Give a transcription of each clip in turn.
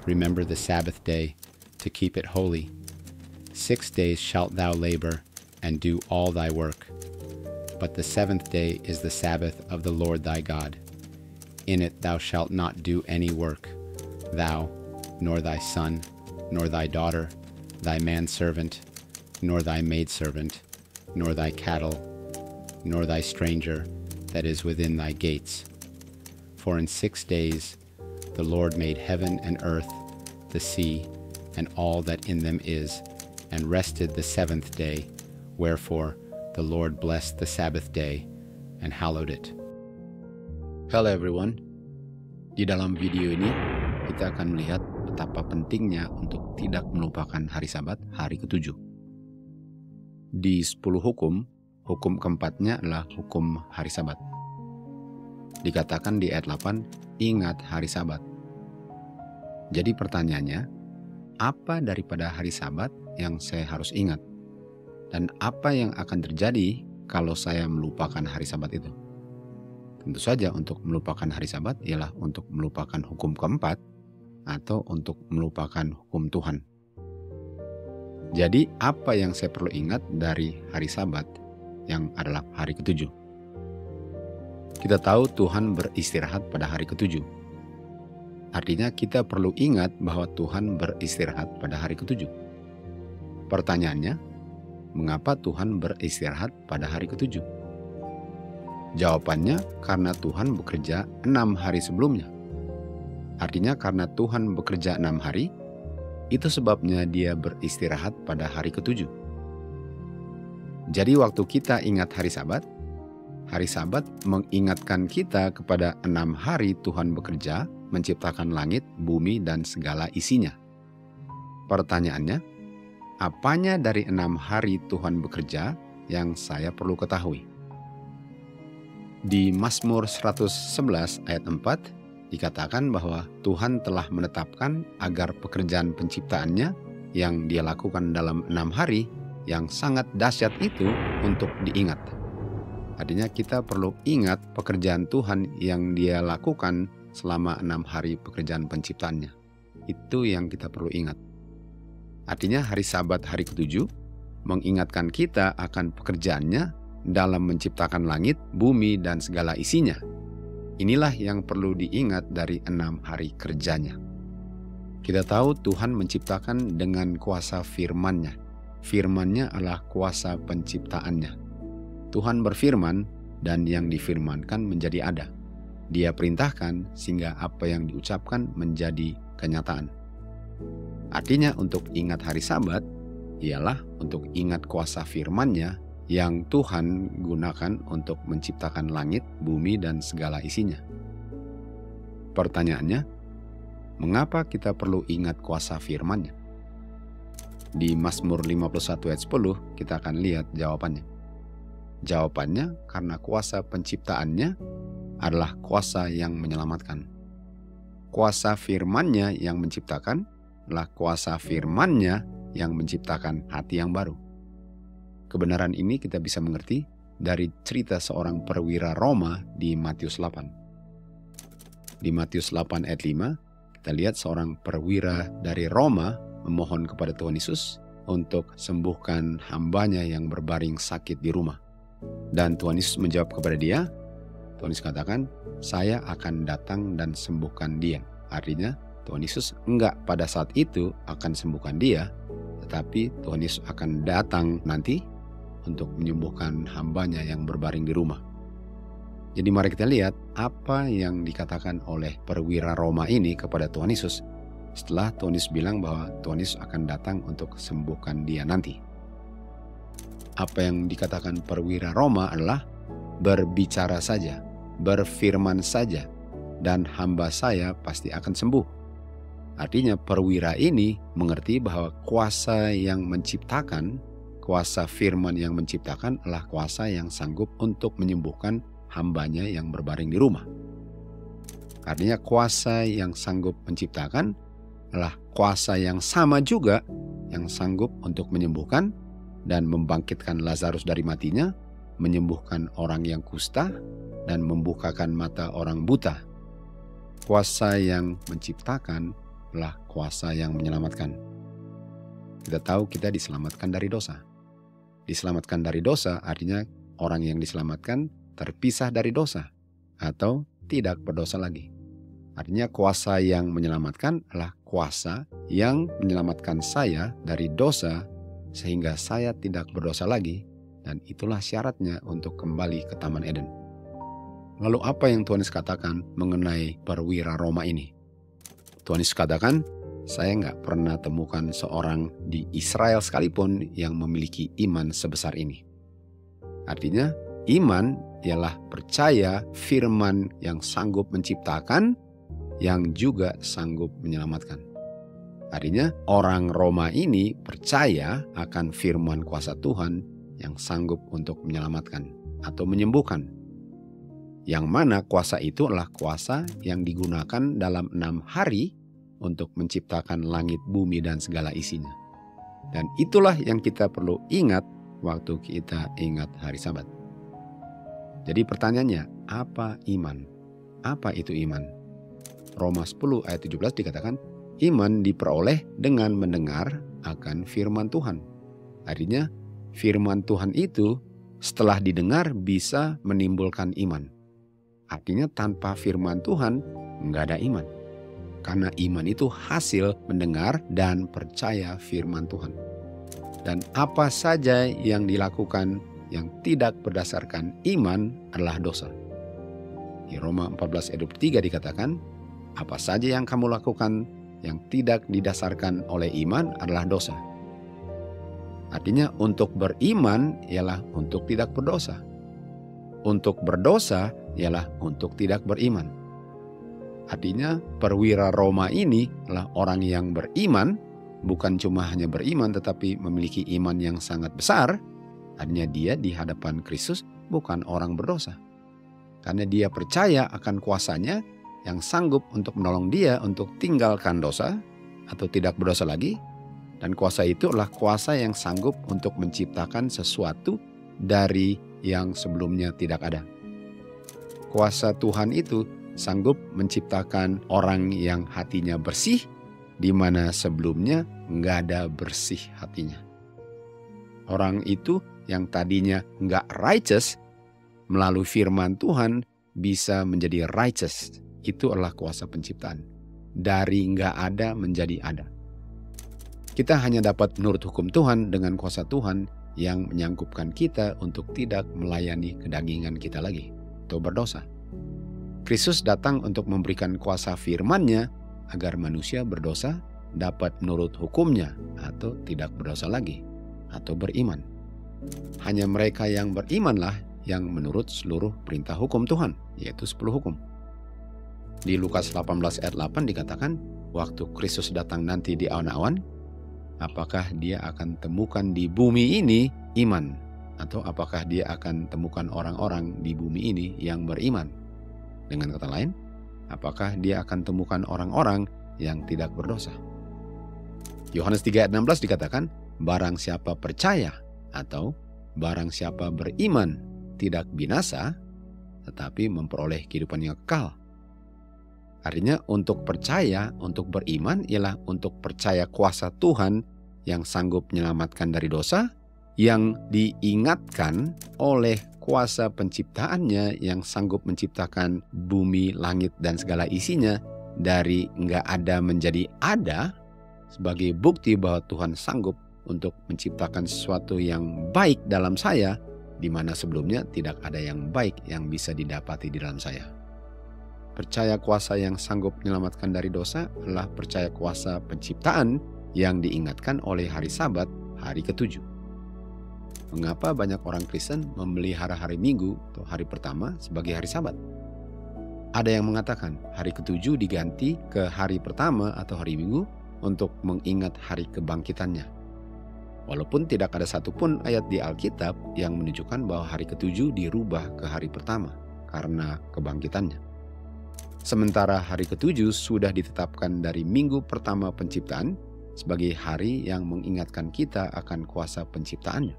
remember the Sabbath day, to keep it holy. 6 days shalt thou labor, and do all thy work. But the 7th day is the Sabbath of the Lord thy God. In it thou shalt not do any work, thou, nor thy son, nor thy daughter, thy manservant, nor thy maidservant, nor thy cattle, nor thy stranger that is within thy gates. For in 6 days the Lord made heaven and earth, the sea, and all that in them is, and rested the 7th day. Wherefore the Lord blessed the Sabbath day and hallowed it. Hello everyone. Di dalam video ini kita akan melihat betapa pentingnya untuk tidak melupakan hari Sabat, hari ke-7. Di 10 hukum, hukum keempatnya adalah hukum hari Sabat. Dikatakan di ayat 8, ingat hari Sabat. Jadi pertanyaannya, apa daripada hari Sabat yang saya harus ingat? Dan apa yang akan terjadi kalau saya melupakan hari Sabat itu? Tentu saja untuk melupakan hari Sabat ialah untuk melupakan hukum keempat atau untuk melupakan hukum Tuhan. Jadi apa yang saya perlu ingat dari hari Sabat yang adalah hari ke-7? Kita tahu Tuhan beristirahat pada hari ke-7. Artinya kita perlu ingat bahwa Tuhan beristirahat pada hari ke-7. Pertanyaannya, mengapa Tuhan beristirahat pada hari ke-7? Jawabannya, karena Tuhan bekerja 6 hari sebelumnya. Artinya karena Tuhan bekerja 6 hari, itu sebabnya dia beristirahat pada hari ke-7. Jadi waktu kita ingat hari Sabat mengingatkan kita kepada 6 hari Tuhan bekerja, menciptakan langit, bumi, dan segala isinya. Pertanyaannya, apanya dari 6 hari Tuhan bekerja yang saya perlu ketahui? Di Mazmur 111 ayat 4 dikatakan bahwa Tuhan telah menetapkan agar pekerjaan penciptaannya yang dia lakukan dalam 6 hari yang sangat dahsyat itu untuk diingat. Artinya kita perlu ingat pekerjaan Tuhan yang dia lakukan selama 6 hari pekerjaan penciptaannya. Itu yang kita perlu ingat. Artinya hari Sabat hari ke-7 mengingatkan kita akan pekerjaannya dalam menciptakan langit, bumi, dan segala isinya. Inilah yang perlu diingat dari 6 hari kerjanya. Kita tahu Tuhan menciptakan dengan kuasa firman-Nya. Firman-Nya adalah kuasa penciptaannya. Tuhan berfirman dan yang difirmankan menjadi ada. Dia perintahkan sehingga apa yang diucapkan menjadi kenyataan. Artinya untuk ingat hari Sabat ialah untuk ingat kuasa firman-Nya yang Tuhan gunakan untuk menciptakan langit, bumi, dan segala isinya. Pertanyaannya, mengapa kita perlu ingat kuasa firman-Nya? Di Mazmur 51 ayat 10 kita akan lihat jawabannya. Jawabannya karena kuasa penciptaannya adalah kuasa yang menyelamatkan. Kuasa firman-Nya yang menciptakan adalah kuasa firman-Nya yang menciptakan hati yang baru. Kebenaran ini kita bisa mengerti dari cerita seorang perwira Roma di Matius 8. Di Matius 8 ayat 5, kita lihat seorang perwira dari Roma memohon kepada Tuhan Yesus untuk sembuhkan hambanya yang berbaring sakit di rumah. Dan Tuhan Yesus menjawab kepada dia, Tuhan Yesus katakan, saya akan datang dan sembuhkan dia. Artinya Tuhan Yesus enggak pada saat itu akan sembuhkan dia, tetapi Tuhan Yesus akan datang nanti untuk menyembuhkan hambanya yang berbaring di rumah. Jadi mari kita lihat apa yang dikatakan oleh perwira Roma ini kepada Tuhan Yesus setelah Tuhan Yesus bilang bahwa Tuhan Yesus akan datang untuk sembuhkan dia nanti. Apa yang dikatakan perwira Roma adalah berbicara saja, berfirman saja, dan hamba saya pasti akan sembuh. Artinya perwira ini mengerti bahwa kuasa yang menciptakan, kuasa firman yang menciptakan adalah kuasa yang sanggup untuk menyembuhkan hambanya yang berbaring di rumah. Artinya kuasa yang sanggup menciptakan adalah kuasa yang sama juga yang sanggup untuk menyembuhkan dan membangkitkan Lazarus dari matinya, menyembuhkan orang yang kusta, dan membukakan mata orang buta. Kuasa yang menciptakan adalah kuasa yang menyelamatkan. Kita tahu kita diselamatkan dari dosa. Diselamatkan dari dosa artinya orang yang diselamatkan terpisah dari dosa atau tidak berdosa lagi. Artinya kuasa yang menyelamatkan adalah kuasa yang menyelamatkan saya dari dosa sehingga saya tidak berdosa lagi, dan itulah syaratnya untuk kembali ke Taman Eden. Lalu apa yang Tuhan Yesus katakan mengenai perwira Roma ini? Tuhan Yesus katakan, saya nggak pernah temukan seorang di Israel sekalipun yang memiliki iman sebesar ini. Artinya, iman ialah percaya firman yang sanggup menciptakan, yang juga sanggup menyelamatkan. Artinya, orang Roma ini percaya akan firman kuasa Tuhan yang sanggup untuk menyelamatkan atau menyembuhkan. Yang mana kuasa itu adalah kuasa yang digunakan dalam 6 hari untuk menciptakan langit, bumi, dan segala isinya. Dan itulah yang kita perlu ingat waktu kita ingat hari Sabat. Jadi pertanyaannya, apa iman? Apa itu iman? Roma 10 ayat 17 dikatakan, iman diperoleh dengan mendengar akan firman Tuhan. Artinya, firman Tuhan itu setelah didengar bisa menimbulkan iman. Artinya tanpa firman Tuhan nggak ada iman. Karena iman itu hasil mendengar dan percaya firman Tuhan. Dan apa saja yang dilakukan yang tidak berdasarkan iman adalah dosa. Di Roma 14 ayat 23 dikatakan, apa saja yang kamu lakukan yang tidak didasarkan oleh iman adalah dosa. Artinya untuk beriman ialah untuk tidak berdosa. Untuk berdosa ialah untuk tidak beriman. Artinya perwira Roma ini adalah orang yang beriman, bukan cuma hanya beriman tetapi memiliki iman yang sangat besar. Artinya dia di hadapan Kristus bukan orang berdosa. Karena dia percaya akan kuasanya yang sanggup untuk menolong dia untuk tinggalkan dosa atau tidak berdosa lagi. Dan kuasa itu adalah kuasa yang sanggup untuk menciptakan sesuatu dari yang sebelumnya tidak ada. Kuasa Tuhan itu sanggup menciptakan orang yang hatinya bersih, di mana sebelumnya nggak ada bersih hatinya. Orang itu yang tadinya nggak righteous, melalui firman Tuhan bisa menjadi righteous. Itu adalah kuasa penciptaan. Dari nggak ada menjadi ada. Kita hanya dapat menurut hukum Tuhan dengan kuasa Tuhan yang menyangkupkan kita untuk tidak melayani kedagingan kita lagi atau berdosa. Kristus datang untuk memberikan kuasa firman-Nya agar manusia berdosa dapat menurut hukumnya atau tidak berdosa lagi atau beriman. Hanya mereka yang berimanlah yang menurut seluruh perintah hukum Tuhan, yaitu 10 hukum. Di Lukas 18 ayat 8 dikatakan, waktu Kristus datang nanti di awan-awan, apakah dia akan temukan di bumi ini iman? Atau apakah dia akan temukan orang-orang di bumi ini yang beriman? Dengan kata lain, apakah dia akan temukan orang-orang yang tidak berdosa? Yohanes 3 ayat 16 dikatakan, barang siapa percaya atau barang siapa beriman tidak binasa, tetapi memperoleh kehidupan yang kekal. Artinya untuk percaya, untuk beriman ialah untuk percaya kuasa Tuhan yang sanggup menyelamatkan dari dosa, yang diingatkan oleh kuasa penciptaannya yang sanggup menciptakan bumi, langit, dan segala isinya dari nggak ada menjadi ada, sebagai bukti bahwa Tuhan sanggup untuk menciptakan sesuatu yang baik dalam saya, di mana sebelumnya tidak ada yang baik yang bisa didapati di dalam saya. Percaya kuasa yang sanggup menyelamatkan dari dosa adalah percaya kuasa penciptaan yang diingatkan oleh hari Sabat, hari ke-7. Mengapa banyak orang Kristen memelihara hari Minggu atau hari pertama sebagai hari Sabat? Ada yang mengatakan hari ke-7 diganti ke hari pertama atau hari Minggu untuk mengingat hari kebangkitannya. Walaupun tidak ada satupun ayat di Alkitab yang menunjukkan bahwa hari ke-7 dirubah ke hari pertama karena kebangkitannya. Sementara hari ke-7 sudah ditetapkan dari minggu pertama penciptaan sebagai hari yang mengingatkan kita akan kuasa penciptaannya.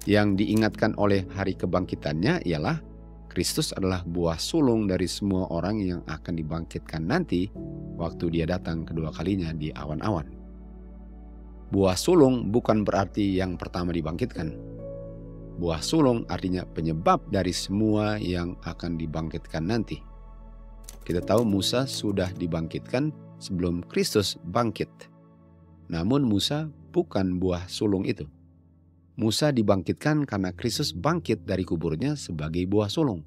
Yang diingatkan oleh hari kebangkitannya ialah Kristus adalah buah sulung dari semua orang yang akan dibangkitkan nanti waktu Dia datang kedua kalinya di awan-awan. Buah sulung bukan berarti yang pertama dibangkitkan. Buah sulung artinya penyebab dari semua yang akan dibangkitkan nanti. Kita tahu Musa sudah dibangkitkan sebelum Kristus bangkit. Namun Musa bukan buah sulung itu. Musa dibangkitkan karena Kristus bangkit dari kuburnya sebagai buah sulung.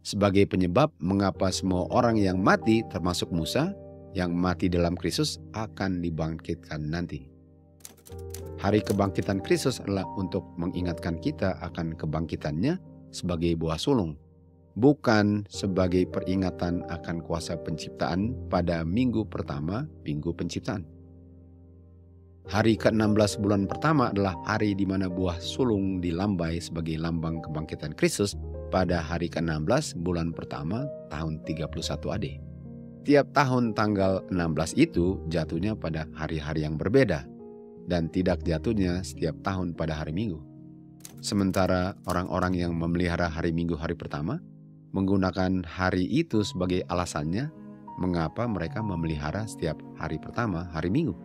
Sebagai penyebab mengapa semua orang yang mati termasuk Musa yang mati dalam Kristus akan dibangkitkan nanti. Hari kebangkitan Kristus adalah untuk mengingatkan kita akan kebangkitannya sebagai buah sulung, bukan sebagai peringatan akan kuasa penciptaan pada minggu pertama, minggu penciptaan. Hari ke-16 bulan pertama adalah hari di mana buah sulung dilambai sebagai lambang kebangkitan Kristus pada hari ke-16 bulan pertama tahun 31 AD. Tiap tahun tanggal 16 itu jatuhnya pada hari-hari yang berbeda dan tidak jatuhnya setiap tahun pada hari Minggu. Sementara orang-orang yang memelihara hari Minggu hari pertama menggunakan hari itu sebagai alasannya mengapa mereka memelihara setiap hari pertama hari Minggu.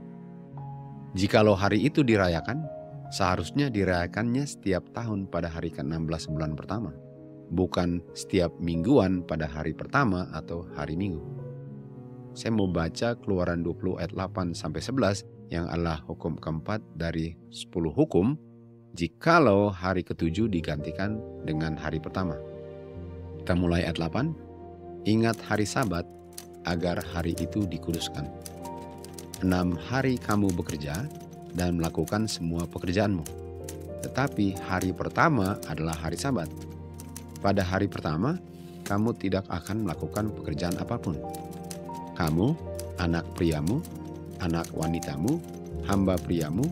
Jikalau hari itu dirayakan, seharusnya dirayakannya setiap tahun pada hari ke-16 bulan pertama, bukan setiap mingguan pada hari pertama atau hari Minggu. Saya mau baca Keluaran 20 ayat 8-11 yang adalah hukum keempat dari 10 hukum jikalau hari ke-7 digantikan dengan hari pertama. Kita mulai ayat 8. Ingat hari Sabat agar hari itu dikuduskan. 6 hari kamu bekerja dan melakukan semua pekerjaanmu. Tetapi hari pertama adalah hari Sabat. Pada hari pertama, kamu tidak akan melakukan pekerjaan apapun. Kamu, anak priamu, anak wanitamu, hamba priamu,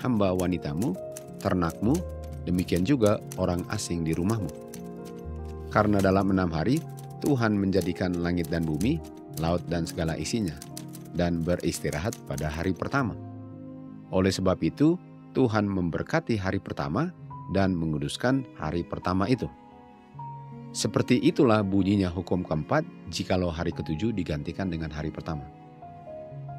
hamba wanitamu, ternakmu, demikian juga orang asing di rumahmu. Karena dalam 6 hari, Tuhan menjadikan langit dan bumi, laut dan segala isinya, dan beristirahat pada hari pertama. Oleh sebab itu, Tuhan memberkati hari pertama dan menguduskan hari pertama itu. Seperti itulah bunyinya hukum keempat jikalau hari ke-7 digantikan dengan hari pertama.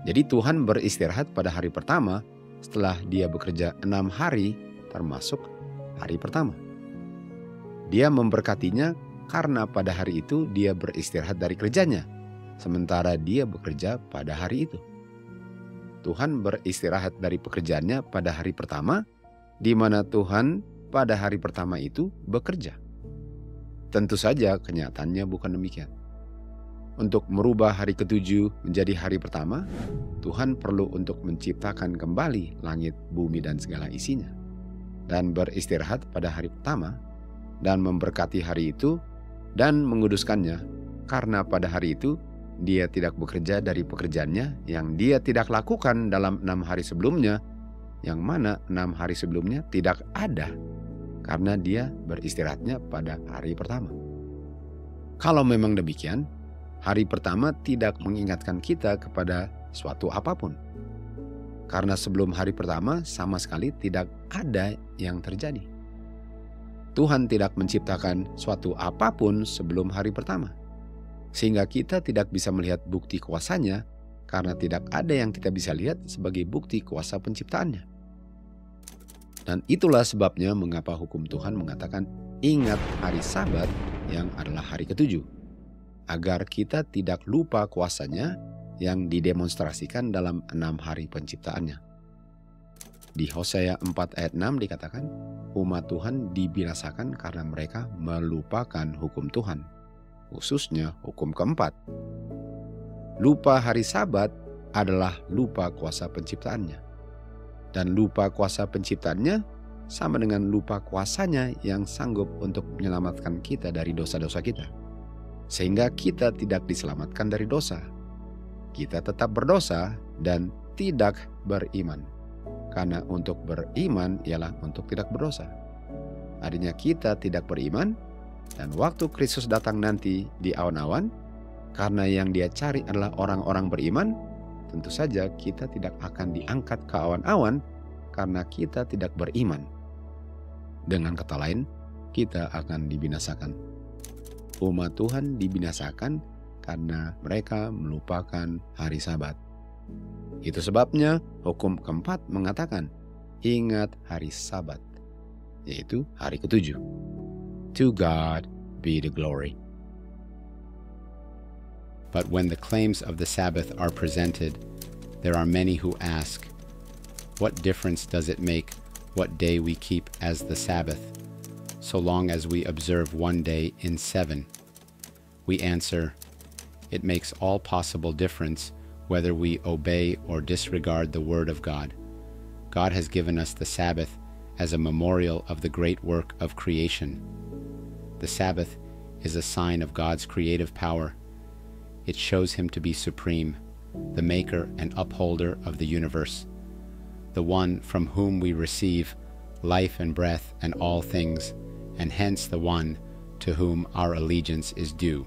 Jadi Tuhan beristirahat pada hari pertama setelah Dia bekerja 6 hari termasuk hari pertama. Dia memberkatinya karena pada hari itu Dia beristirahat dari kerjanya, sementara Dia bekerja pada hari itu. Tuhan beristirahat dari pekerjaannya pada hari pertama, di mana Tuhan pada hari pertama itu bekerja. Tentu saja kenyataannya bukan demikian. Untuk merubah hari ke-7 menjadi hari pertama, Tuhan perlu untuk menciptakan kembali langit, bumi, dan segala isinya, dan beristirahat pada hari pertama, dan memberkati hari itu, dan menguduskannya, karena pada hari itu Dia tidak bekerja dari pekerjaannya yang Dia tidak lakukan dalam 6 hari sebelumnya, yang mana 6 hari sebelumnya tidak ada, karena Dia beristirahatnya pada hari pertama. Kalau memang demikian, hari pertama tidak mengingatkan kita kepada suatu apapun. Karena sebelum hari pertama sama sekali tidak ada yang terjadi. Tuhan tidak menciptakan suatu apapun sebelum hari pertama. Sehingga kita tidak bisa melihat bukti kuasanya karena tidak ada yang kita bisa lihat sebagai bukti kuasa penciptaannya. Dan itulah sebabnya mengapa hukum Tuhan mengatakan ingat hari Sabat yang adalah hari ke-7. Agar kita tidak lupa kuasanya yang didemonstrasikan dalam 6 hari penciptaannya. Di Hosea 4 ayat 6 dikatakan, umat Tuhan dibinasakan karena mereka melupakan hukum Tuhan, khususnya hukum keempat. Lupa hari Sabat adalah lupa kuasa penciptaannya. Dan lupa kuasa penciptaannya sama dengan lupa kuasanya yang sanggup untuk menyelamatkan kita dari dosa-dosa kita. Sehingga kita tidak diselamatkan dari dosa. Kita tetap berdosa dan tidak beriman. Karena untuk beriman ialah untuk tidak berdosa. Artinya kita tidak beriman, dan waktu Kristus datang nanti di awan-awan, karena yang Dia cari adalah orang-orang beriman, tentu saja kita tidak akan diangkat ke awan-awan karena kita tidak beriman. Dengan kata lain, kita akan dibinasakan. umat Tuhan dibinasakan karena mereka melupakan hari Sabat. Itu sebabnya hukum keempat mengatakan, ingat hari Sabat, yaitu hari ketujuh. To God be the glory. But when the claims of the Sabbath are presented, there are many who ask, what difference does it make what day we keep as the Sabbath, so long as we observe one day in 7? We answer, it makes all possible difference whether we obey or disregard the Word of God. God has given us the Sabbath as a memorial of the great work of creation. The Sabbath is a sign of God's creative power. It shows Him to be supreme, the maker and upholder of the universe, the one from whom we receive life and breath and all things, and hence the one to whom our allegiance is due.